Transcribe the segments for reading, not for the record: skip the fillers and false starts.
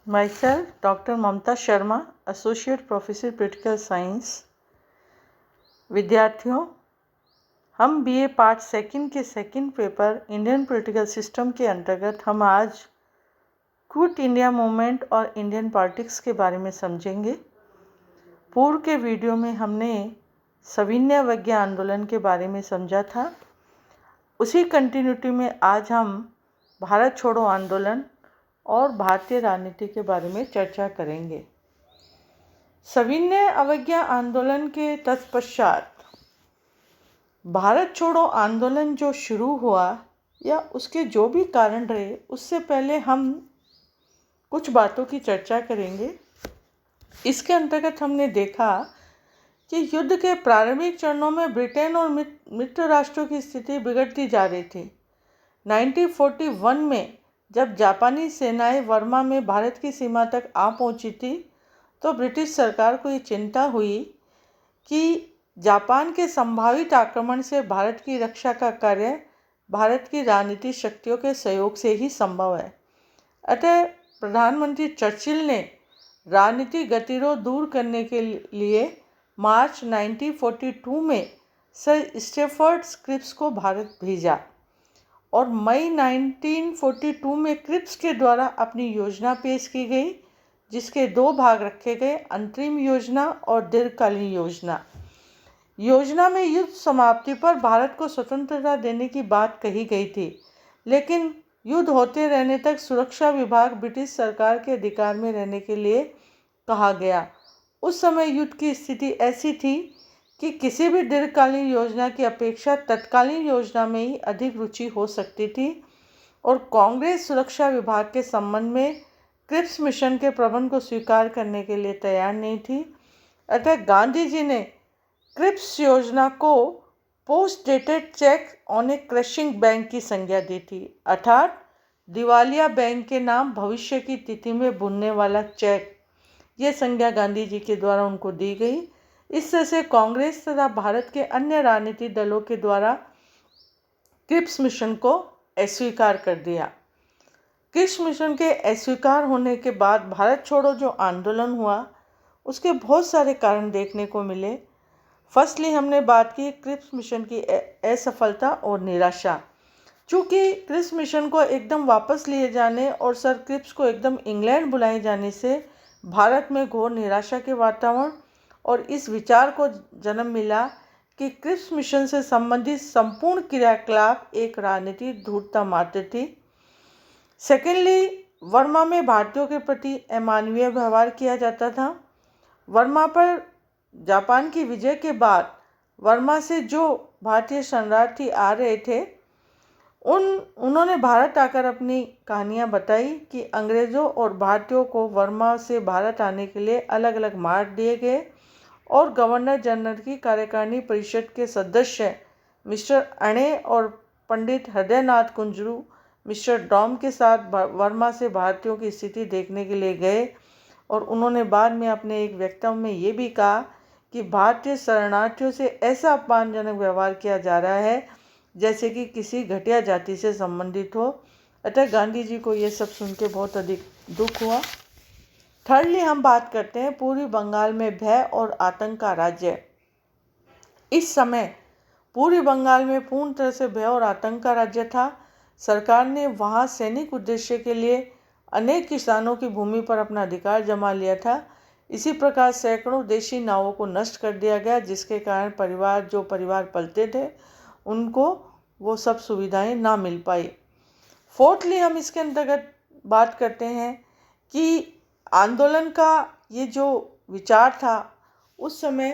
Myself, Dr. Mamta Sharma, Associate Professor Political Science। विद्यार्थियों, हम BA part second के second paper Indian political system के अंतर्गत हम आज क्विट इंडिया मूवमेंट और इंडियन पॉलिटिक्स के बारे में समझेंगे। पूर्व के वीडियो में हमने सविनय अवज्ञा आंदोलन के बारे में समझा था। उसी कंटिन्यूटी में आज हम भारत छोड़ो आंदोलन और भारतीय राजनीति के बारे में चर्चा करेंगे। सविनय अवज्ञा आंदोलन के तत्पश्चात भारत छोड़ो आंदोलन जो शुरू हुआ या उसके जो भी कारण रहे, उससे पहले हम कुछ बातों की चर्चा करेंगे। इसके अंतर्गत हमने देखा कि युद्ध के प्रारंभिक चरणों में ब्रिटेन और मित्र राष्ट्रों की स्थिति बिगड़ती जा रही थी। 1941 में जब जापानी सेनाएं बर्मा में भारत की सीमा तक आ पहुंची थी, तो ब्रिटिश सरकार को ये चिंता हुई कि जापान के संभावित आक्रमण से भारत की रक्षा का कार्य भारत की राजनीतिक शक्तियों के सहयोग से ही संभव है। अतः प्रधानमंत्री चर्चिल ने राजनीतिक गतिरोध दूर करने के लिए मार्च 1942 में सर स्टेफर्ड क्रिप्स को भारत भेजा और मई 1942 में क्रिप्स के द्वारा अपनी योजना पेश की गई, जिसके दो भाग रखे गए, अंतरिम योजना और दीर्घकालीन योजना। योजना में युद्ध समाप्ति पर भारत को स्वतंत्रता देने की बात कही गई थी, लेकिन युद्ध होते रहने तक सुरक्षा विभाग ब्रिटिश सरकार के अधिकार में रहने के लिए कहा गया। उस समय युद्ध की स्थिति ऐसी थी कि किसी भी दीर्घकालीन योजना की अपेक्षा तत्कालीन योजना में ही अधिक रुचि हो सकती थी और कांग्रेस सुरक्षा विभाग के संबंध में क्रिप्स मिशन के प्रबंध को स्वीकार करने के लिए तैयार नहीं थी। अतः गांधी जी ने क्रिप्स योजना को post dated cheque on A crushing bank की संज्ञा दी थी, अर्थात दिवालिया बैंक के नाम भविष्य की तिथि में बुनने वाला चेक। ये संज्ञा गांधी जी के द्वारा उनको दी गई। इस तरह से कांग्रेस तथा भारत के अन्य राजनीतिक दलों के द्वारा क्रिप्स मिशन को अस्वीकार कर दिया। क्रिप्स मिशन के अस्वीकार होने के बाद भारत छोड़ो जो आंदोलन हुआ, उसके बहुत सारे कारण देखने को मिले। फर्स्टली हमने बात की क्रिप्स मिशन की असफलता और निराशा। चूँकि क्रिप्स मिशन को एकदम वापस लिए जाने और सर क्रिप्स को एकदम इंग्लैंड बुलाए जाने से भारत में घोर निराशा के वातावरण और इस विचार को जन्म मिला कि क्रिप्स मिशन से संबंधित संपूर्ण क्रियाकलाप एक राजनीतिक धूर्तता मात्र थी। सेकेंडली, बर्मा में भारतीयों के प्रति अमानवीय व्यवहार किया जाता था। बर्मा पर जापान की विजय के बाद बर्मा से जो भारतीय शरणार्थी आ रहे थे, उन्होंने भारत आकर अपनी कहानियाँ बताई कि अंग्रेज़ों और भारतीयों को बर्मा से भारत आने के लिए अलग अलग मार्ग दिए गए और गवर्नर जनरल की कार्यकारिणी परिषद के सदस्य मिस्टर अणे और पंडित हृदयनाथ कुंजरू मिस्टर डॉम के साथ बर्मा से भारतीयों की स्थिति देखने के लिए गए और उन्होंने बाद में अपने एक वक्तव्य में ये भी कहा कि भारतीय शरणार्थियों से ऐसा अपमानजनक व्यवहार किया जा रहा है जैसे कि किसी घटिया जाति से संबंधित हो। अतः गांधी जी को ये सब सुन के बहुत अधिक दुख हुआ। थर्डली हम बात करते हैं पूर्वी बंगाल में भय और आतंक का राज्य। इस समय पूर्वी बंगाल में पूर्ण तरह से भय और आतंक का राज्य था। सरकार ने वहां सैनिक उद्देश्य के लिए अनेक किसानों की भूमि पर अपना अधिकार जमा लिया था। इसी प्रकार सैकड़ों देशी नावों को नष्ट कर दिया गया, जिसके कारण जो परिवार पलते थे उनको वो सब सुविधाएं ना मिल पाई। फोर्थली हम इसके अंतर्गत बात करते हैं कि आंदोलन का ये जो विचार था, उस समय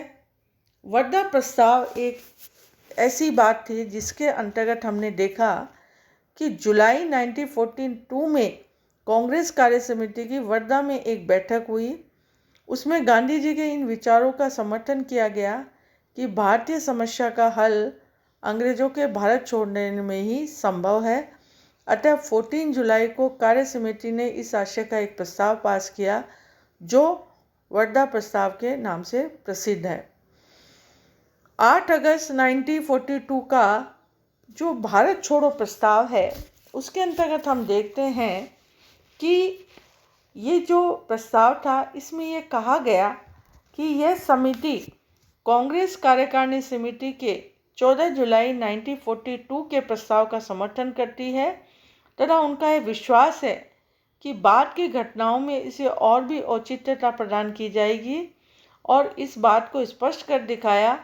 वर्धा प्रस्ताव एक ऐसी बात थी जिसके अंतर्गत हमने देखा कि जुलाई 1942 में कांग्रेस कार्य समिति की वर्धा में एक बैठक हुई। उसमें गांधी जी के इन विचारों का समर्थन किया गया कि भारतीय समस्या का हल अंग्रेज़ों के भारत छोड़ने में ही संभव है। अतः 14 जुलाई को कार्य समिति ने इस आशय का एक प्रस्ताव पास किया जो वर्धा प्रस्ताव के नाम से प्रसिद्ध है। 8 अगस्त 1942 का जो भारत छोड़ो प्रस्ताव है, उसके अंतर्गत हम देखते हैं कि ये जो प्रस्ताव था इसमें ये कहा गया कि यह समिति कांग्रेस कार्यकारिणी समिति के 14 जुलाई 1942 के प्रस्ताव का समर्थन करती है तथा उनका यह विश्वास है कि बाद की घटनाओं में इसे और भी औचित्यता प्रदान की जाएगी और इस बात को स्पष्ट कर दिखाया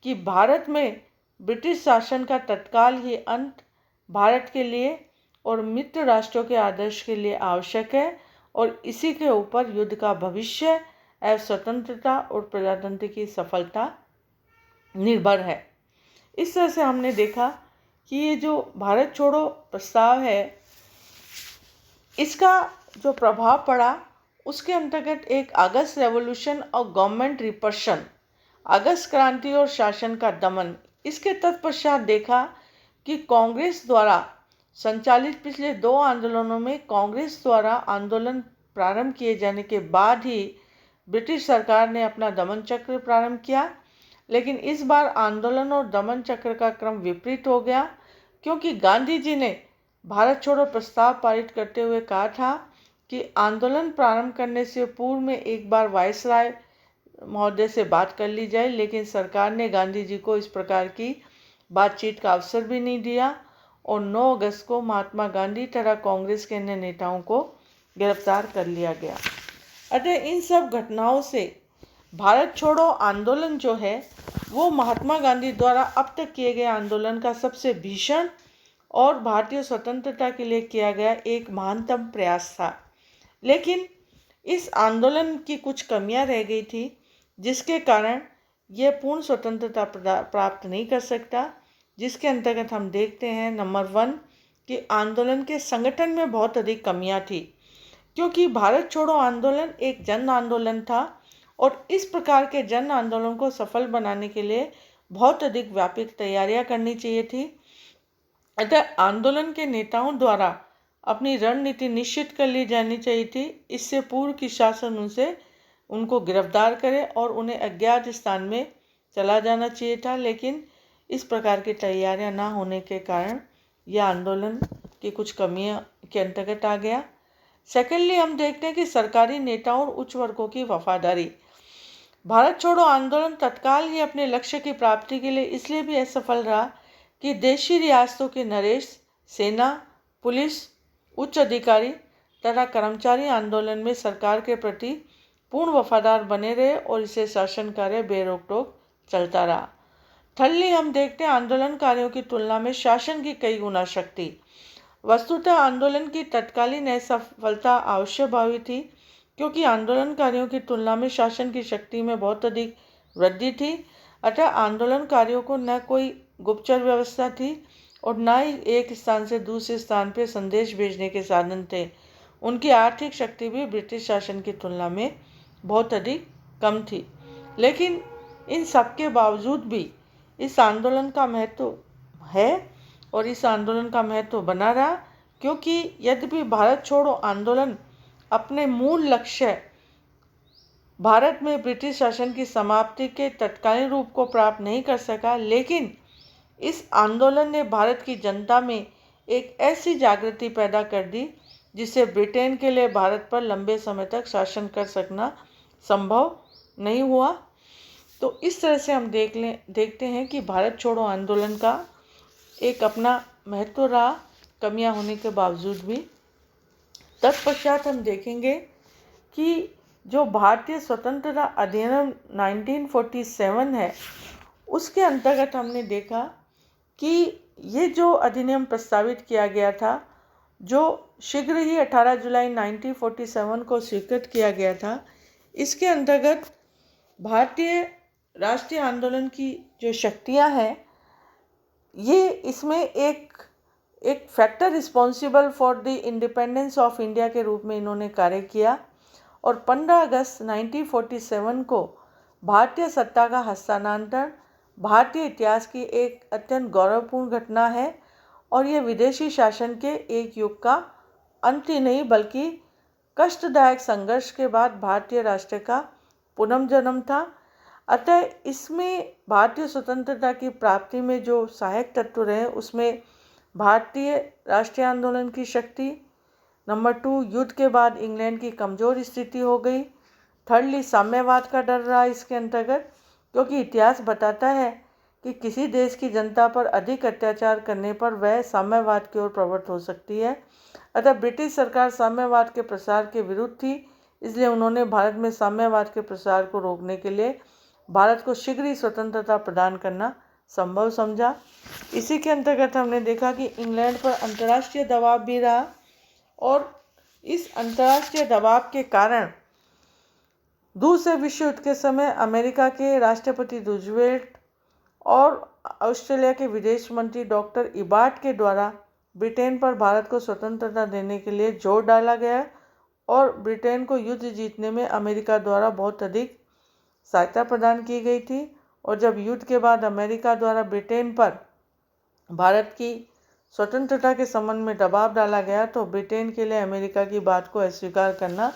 कि भारत में ब्रिटिश शासन का तत्काल ही अंत भारत के लिए और मित्र राष्ट्रों के आदर्श के लिए आवश्यक है और इसी के ऊपर युद्ध का भविष्य एवं स्वतंत्रता और प्रजातंत्र की सफलता निर्भर है। इस तरह से हमने देखा कि ये जो भारत छोड़ो प्रस्ताव है इसका जो प्रभाव पड़ा उसके अंतर्गत एक अगस्त रेवोल्यूशन और गवर्नमेंट रिपर्शन, अगस्त क्रांति और शासन का दमन, इसके तत्पश्चात देखा कि कांग्रेस द्वारा संचालित पिछले 2 आंदोलनों में कांग्रेस द्वारा आंदोलन प्रारंभ किए जाने के बाद ही ब्रिटिश सरकार ने अपना दमन चक्र प्रारंभ किया। लेकिन इस बार आंदोलन और दमन चक्र का क्रम विपरीत हो गया क्योंकि गांधी जी ने भारत छोड़ो प्रस्ताव पारित करते हुए कहा था कि आंदोलन प्रारंभ करने से पूर्व में एक बार वायसराय महोदय से बात कर ली जाए, लेकिन सरकार ने गांधी जी को इस प्रकार की बातचीत का अवसर भी नहीं दिया और 9 अगस्त को महात्मा गांधी तथा कांग्रेस के अन्य नेताओं को गिरफ्तार कर लिया गया। अतः इन सब घटनाओं से भारत छोड़ो आंदोलन जो है वो महात्मा गांधी द्वारा अब तक किए गए आंदोलन का सबसे भीषण और भारतीय स्वतंत्रता के लिए किया गया एक महानतम प्रयास था। लेकिन इस आंदोलन की कुछ कमियां रह गई थी जिसके कारण यह पूर्ण स्वतंत्रता प्राप्त नहीं कर सकता, जिसके अंतर्गत हम देखते हैं नंबर 1 कि आंदोलन के संगठन में बहुत अधिक कमियां थी क्योंकि भारत छोड़ो आंदोलन एक जन आंदोलन था और इस प्रकार के जन आंदोलन को सफल बनाने के लिए बहुत अधिक व्यापक तैयारियां करनी चाहिए थी। अतः आंदोलन के नेताओं द्वारा अपनी रणनीति निश्चित कर ली जानी चाहिए थी। इससे पूर्व की शासन उनको गिरफ्तार करे और उन्हें अज्ञात स्थान में चला जाना चाहिए था, लेकिन इस प्रकार की तैयारियां ना होने के कारण यह आंदोलन की कुछ कमियों के अंतर्गत आ गया। सेकेंडली हम देखते हैं कि सरकारी नेताओं और उच्च वर्गों की वफादारी। भारत छोड़ो आंदोलन तत्काल ही अपने लक्ष्य की प्राप्ति के लिए इसलिए भी असफल रहा कि देशी रियासतों के नरेश, सेना, पुलिस, उच्च अधिकारी तथा कर्मचारी आंदोलन में सरकार के प्रति पूर्ण वफादार बने रहे और इसे शासन कार्य बेरोक टोक चलता रहा। थर्डली हम देखते हैं आंदोलनकारियों की तुलना में शासन की कई गुना शक्ति। वस्तुतः आंदोलन की तत्कालीन असफलता आवश्यक भावी थी क्योंकि आंदोलनकारियों की तुलना में शासन की शक्ति में बहुत अधिक वृद्धि थी। अतः आंदोलनकारियों को न कोई गुप्तचर व्यवस्था थी और न ही एक स्थान से दूसरे स्थान पर संदेश भेजने के साधन थे। उनकी आर्थिक शक्ति भी ब्रिटिश शासन की तुलना में बहुत अधिक कम थी। लेकिन इन सब के बावजूद भी इस आंदोलन का महत्व है और इस आंदोलन का महत्व बना रहा क्योंकि यद्यपि भारत छोड़ो आंदोलन अपने मूल लक्ष्य भारत में ब्रिटिश शासन की समाप्ति के तत्कालीन रूप को प्राप्त नहीं कर सका, लेकिन इस आंदोलन ने भारत की जनता में एक ऐसी जागृति पैदा कर दी जिससे ब्रिटेन के लिए भारत पर लंबे समय तक शासन कर सकना संभव नहीं हुआ। तो इस तरह से हम देखते हैं कि भारत छोड़ो आंदोलन का एक अपना महत्व रहा कमियां होने के बावजूद भी। तत्पश्चात हम देखेंगे कि जो भारतीय स्वतंत्रता अधिनियम 1947 है उसके अंतर्गत हमने देखा कि ये जो अधिनियम प्रस्तावित किया गया था, जो शीघ्र ही 18 जुलाई 1947 को स्वीकृत किया गया था, इसके अंतर्गत भारतीय राष्ट्रीय आंदोलन की जो शक्तियां हैं ये इसमें एक factor responsible for the independence of India के रूप में इन्होंने कार्य किया और 15 अगस्त 1947 को भारतीय सत्ता का हस्तांतरण भारतीय इतिहास की एक अत्यंत गौरवपूर्ण घटना है और यह विदेशी शासन के एक युग का अंत ही नहीं बल्कि कष्टदायक संघर्ष के बाद भारतीय राष्ट्र का पुनर्जन्म था। अतः इसमें भारतीय स्वतंत्रता की प्राप्ति में जो सहायक तत्व रहे उसमें भारतीय राष्ट्रीय आंदोलन की शक्ति, नंबर 2, युद्ध के बाद इंग्लैंड की कमज़ोर स्थिति हो गई। थर्डली, साम्यवाद का डर रहा इसके अंतर्गत, क्योंकि इतिहास बताता है कि किसी देश की जनता पर अधिक अत्याचार करने पर वह साम्यवाद की ओर प्रवृत्त हो सकती है। अतः ब्रिटिश सरकार साम्यवाद के प्रसार के विरुद्ध थी, इसलिए उन्होंने भारत में साम्यवाद के प्रसार को रोकने के लिए भारत को शीघ्र ही स्वतंत्रता प्रदान करना संभव समझा। इसी के अंतर्गत हमने देखा कि इंग्लैंड पर अंतर्राष्ट्रीय दबाव भी रहा और इस अंतर्राष्ट्रीय दबाव के कारण दूसरे विश्व युद्ध के समय अमेरिका के राष्ट्रपति रूजवेल्ट और ऑस्ट्रेलिया के विदेश मंत्री डॉक्टर इबार्ट के द्वारा ब्रिटेन पर भारत को स्वतंत्रता देने के लिए जोर डाला गया और ब्रिटेन को युद्ध जीतने में अमेरिका द्वारा बहुत अधिक सहायता प्रदान की गई थी। और जब युद्ध के बाद अमेरिका द्वारा ब्रिटेन पर भारत की स्वतंत्रता के संबंध में दबाव डाला गया तो ब्रिटेन के लिए अमेरिका की बात को अस्वीकार करना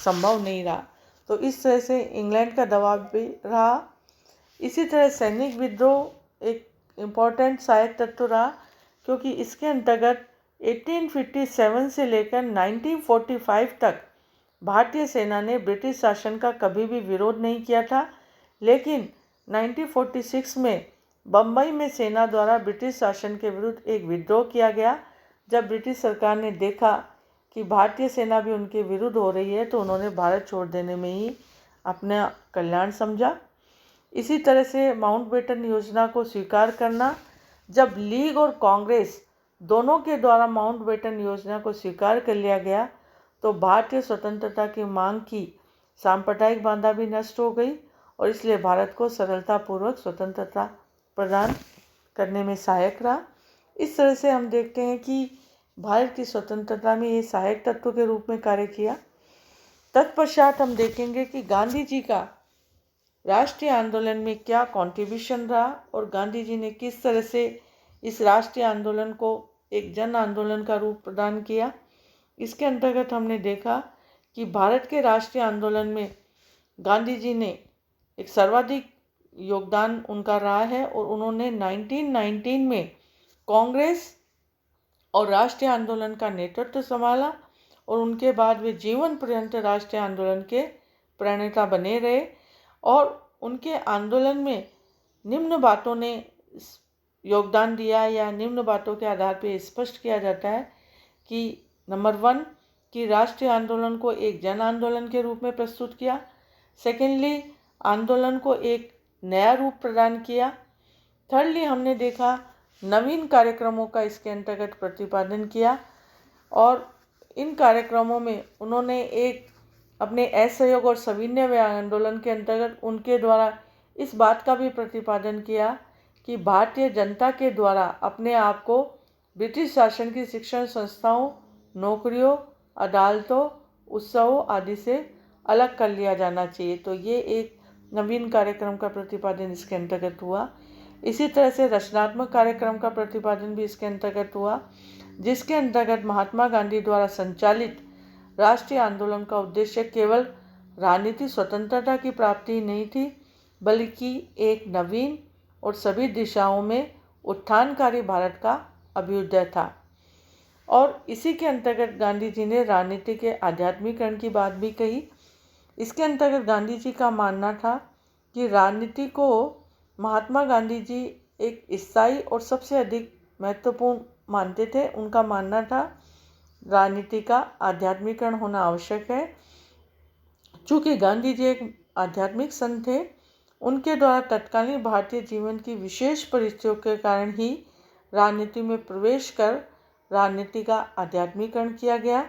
संभव नहीं रहा। तो इस तरह से इंग्लैंड का दबाव भी रहा। इसी तरह सैनिक विद्रोह एक इम्पॉर्टेंट सहायक तत्व रहा, क्योंकि इसके अंतर्गत 1857 से लेकर 1945 तक भारतीय सेना ने ब्रिटिश शासन का कभी भी विरोध नहीं किया था, लेकिन 1946 में बम्बई में सेना द्वारा ब्रिटिश शासन के विरुद्ध एक विद्रोह किया गया। जब ब्रिटिश सरकार ने देखा कि भारतीय सेना भी उनके विरुद्ध हो रही है तो उन्होंने भारत छोड़ देने में ही अपना कल्याण समझा। इसी तरह से माउंटबेटन योजना को स्वीकार करना, जब लीग और कांग्रेस दोनों के द्वारा माउंटबेटन योजना को स्वीकार कर लिया गया तो भारतीय स्वतंत्रता की मांग की सांप्रदायिक बाधा भी नष्ट हो गई और इसलिए भारत को सरलतापूर्वक स्वतंत्रता प्रदान करने में सहायक रहा। इस तरह से हम देखते हैं कि भारत की स्वतंत्रता में ये सहायक तत्व के रूप में कार्य किया। तत्पश्चात हम देखेंगे कि गांधी जी का राष्ट्रीय आंदोलन में क्या कंट्रीब्यूशन रहा और गांधी जी ने किस तरह से इस राष्ट्रीय आंदोलन को एक जन आंदोलन का रूप प्रदान किया। इसके अंतर्गत हमने देखा कि भारत के राष्ट्रीय आंदोलन में गांधी जी ने एक सर्वाधिक योगदान उनका रहा है और उन्होंने 1919 में कांग्रेस और राष्ट्रीय आंदोलन का नेतृत्व संभाला और उनके बाद वे जीवन पर्यंत राष्ट्रीय आंदोलन के प्रणेता बने रहे। और उनके आंदोलन में निम्न बातों ने योगदान दिया या निम्न बातों के आधार पर स्पष्ट किया जाता है कि नंबर 1 कि राष्ट्रीय आंदोलन को एक जन आंदोलन के रूप में प्रस्तुत किया। सेकेंडली, आंदोलन को एक नया रूप प्रदान किया। थर्डली, हमने देखा नवीन कार्यक्रमों का इसके अंतर्गत प्रतिपादन किया और इन कार्यक्रमों में उन्होंने एक अपने असहयोग और सविनय आंदोलन के अंतर्गत उनके द्वारा इस बात का भी प्रतिपादन किया कि भारतीय जनता के द्वारा अपने आप को ब्रिटिश शासन की शिक्षण संस्थाओं, नौकरियों, अदालतों, उत्सवों आदि से अलग कर लिया जाना चाहिए। तो ये एक नवीन कार्यक्रम का प्रतिपादन इसके अंतर्गत हुआ। इसी तरह से रचनात्मक कार्यक्रम का प्रतिपादन भी इसके अंतर्गत हुआ, जिसके अंतर्गत महात्मा गांधी द्वारा संचालित राष्ट्रीय आंदोलन का उद्देश्य केवल राजनीतिक स्वतंत्रता की प्राप्ति नहीं थी, बल्कि एक नवीन और सभी दिशाओं में उत्थानकारी भारत का अभ्युदय था। और इसी के अंतर्गत गांधी जी ने राजनीति के आध्यात्मिकरण की बात भी कही। इसके अंतर्गत गांधी जी का मानना था कि राजनीति को महात्मा गांधी जी एक स्थायी और सबसे अधिक महत्वपूर्ण मानते थे। उनका मानना था राजनीति का आध्यात्मिकरण होना आवश्यक है। चूँकि गांधी जी एक आध्यात्मिक संत थे, उनके द्वारा तत्कालीन भारतीय जीवन की विशेष परिस्थितियों के कारण ही राजनीति में प्रवेश कर राजनीति का आध्यात्मिकरण किया गया।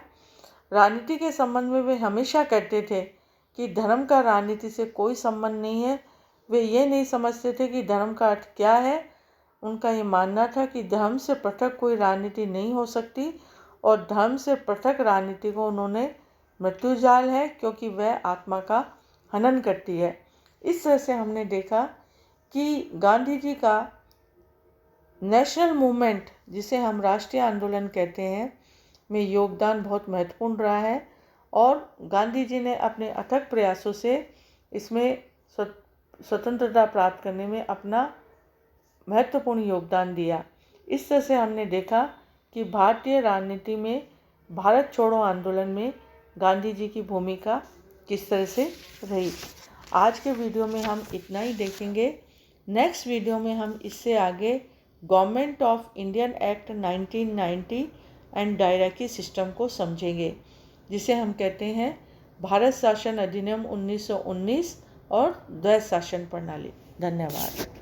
राजनीति के संबंध में वे हमेशा कहते थे कि धर्म का राजनीति से कोई संबंध नहीं है। वे ये नहीं समझते थे कि धर्म का अर्थ क्या है। उनका ये मानना था कि धर्म से पृथक कोई राजनीति नहीं हो सकती और धर्म से पृथक राजनीति को उन्होंने मृत्युजाल है, क्योंकि वह आत्मा का हनन करती है। इस तरह से हमने देखा कि गांधी जी का नेशनल मूवमेंट, जिसे हम राष्ट्रीय आंदोलन कहते हैं, में योगदान बहुत महत्वपूर्ण रहा है और गांधी जी ने अपने अथक प्रयासों से इसमें स्वतंत्रता प्राप्त करने में अपना महत्वपूर्ण योगदान दिया। इस तरह से हमने देखा कि भारतीय राजनीति में भारत छोड़ो आंदोलन में गांधी जी की भूमिका किस तरह से रही। आज के वीडियो में हम इतना ही देखेंगे। नेक्स्ट वीडियो में हम इससे आगे government of Indian act 1990 and directory system को समझेंगे, जिसे हम कहते हैं भारत शासन अधिनियम 1919 और द्वैध शासन प्रणाली। धन्यवाद।